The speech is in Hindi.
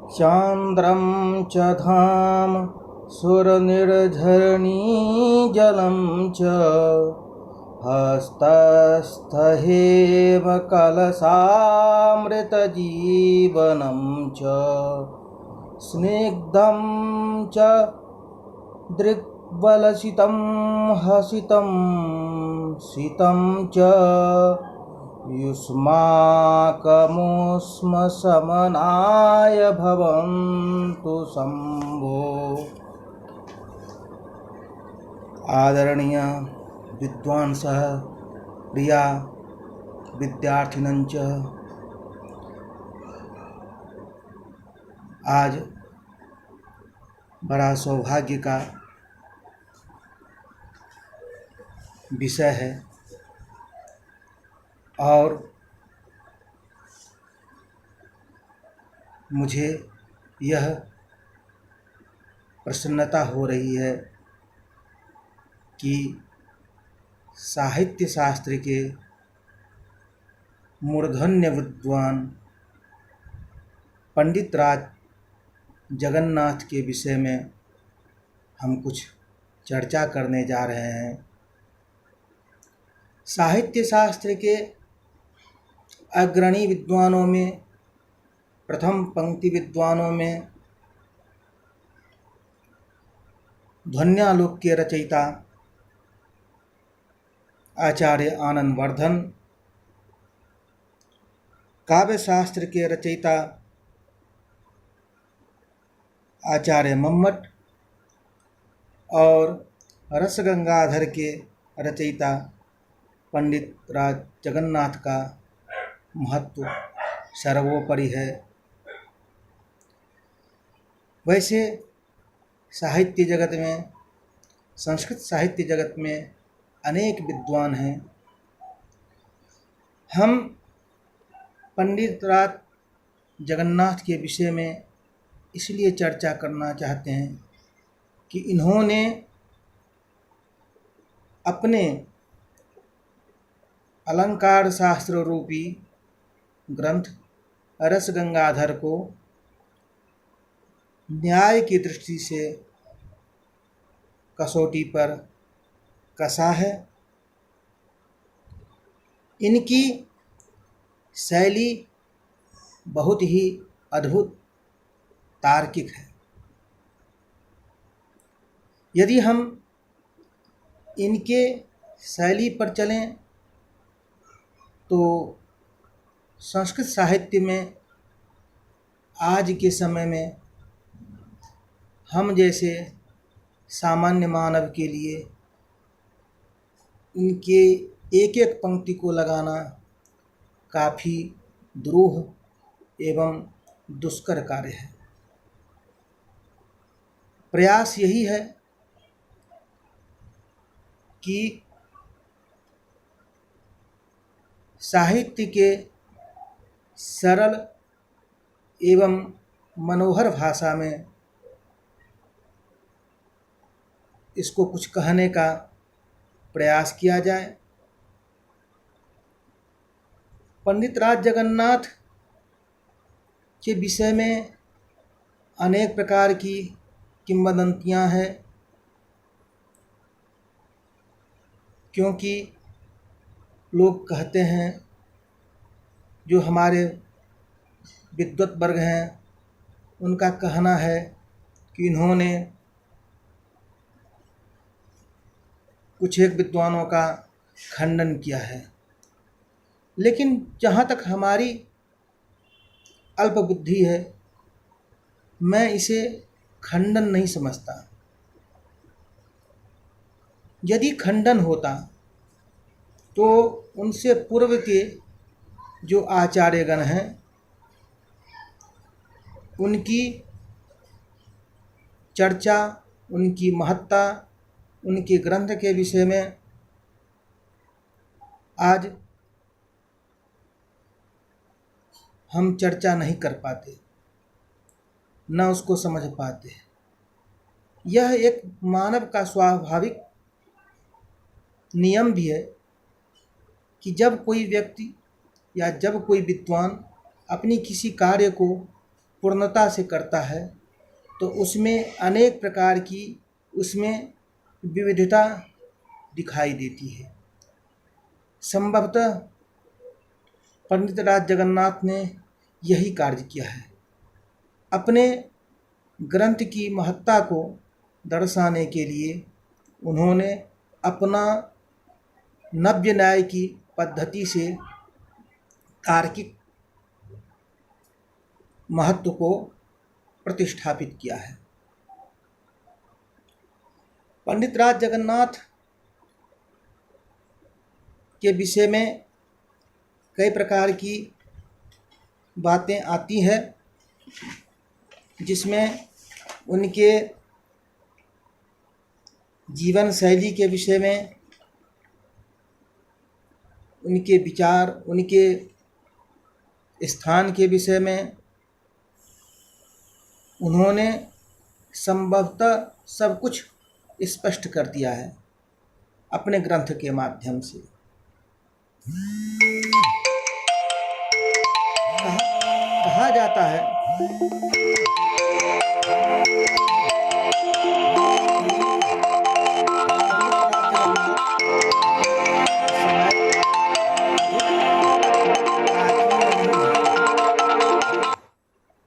चान्द्रं च धाम सुरनिर्झरणी जलं च हस्तस्थहेम कलशामृतजीवनं च स्निग्धं च दृग्बलसितं हसितं सितं च युष्माकमुष्मशमनाय भवन्तु शम्भो। आदरणीय विद्वांसः प्रिया विद्यार्थिनञ्च, आज बड़ा सौभाग्य का विषय है और मुझे यह प्रसन्नता हो रही है कि साहित्य शास्त्र के मूर्धन्य विद्वान पंडित राज जगन्नाथ के विषय में हम कुछ चर्चा करने जा रहे हैं। साहित्य शास्त्र के अग्रणी विद्वानों में, प्रथम पंक्ति विद्वानों में ध्वन्यालोक के रचयिता आचार्य आनंदवर्धन, काव्य शास्त्र के रचयिता आचार्य मम्मट और रसगंगाधर के रचयिता पंडित राज जगन्नाथ का महत्व सर्वोपरि है। वैसे साहित्य जगत में, संस्कृत साहित्य जगत में अनेक विद्वान हैं। हम पंडित राज जगन्नाथ के विषय में इसलिए चर्चा करना चाहते हैं कि इन्होंने अपने अलंकार शास्त्र रूपी ग्रंथ रसगंगाधर को न्याय की दृष्टि से कसौटी पर कसा है। इनकी शैली बहुत ही अद्भुत तार्किक है। यदि हम इनके शैली पर चलें तो संस्कृत साहित्य में आज के समय में हम जैसे सामान्य मानव के लिए इनके एक एक पंक्ति को लगाना काफ़ी दुरूह एवं दुष्कर कार्य है। प्रयास यही है कि साहित्य के सरल एवं मनोहर भाषा में इसको कुछ कहने का प्रयास किया जाए। पंडित राज जगन्नाथ के विषय में अनेक प्रकार की किंवदंतियां हैं, क्योंकि लोग कहते हैं, जो हमारे विद्वत वर्ग हैं उनका कहना है कि इन्होंने कुछ एक विद्वानों का खंडन किया है। लेकिन जहाँ तक हमारी अल्प बुद्धि है, मैं इसे खंडन नहीं समझता। यदि खंडन होता तो उनसे पूर्व के जो आचार्यगण हैं उनकी चर्चा, उनकी महत्ता, उनके ग्रंथ के विषय में आज हम चर्चा नहीं कर पाते, न उसको समझ पाते। यह एक मानव का स्वाभाविक नियम भी है कि जब कोई व्यक्ति या जब कोई विद्वान अपनी किसी कार्य को पूर्णता से करता है तो उसमें अनेक प्रकार की उसमें विविधता दिखाई देती है। संभवतः पंडित राज जगन्नाथ ने यही कार्य किया है। अपने ग्रंथ की महत्ता को दर्शाने के लिए उन्होंने अपना नव्य न्याय की पद्धति से तार्किक महत्व को प्रतिष्ठापित किया है। पंडित राज जगन्नाथ के विषय में कई प्रकार की बातें आती हैं, जिसमें उनके जीवन शैली के विषय में, उनके विचार, उनके स्थान के विषय में उन्होंने संभवतः सब कुछ स्पष्ट कर दिया है अपने ग्रंथ के माध्यम से। कहा जाता है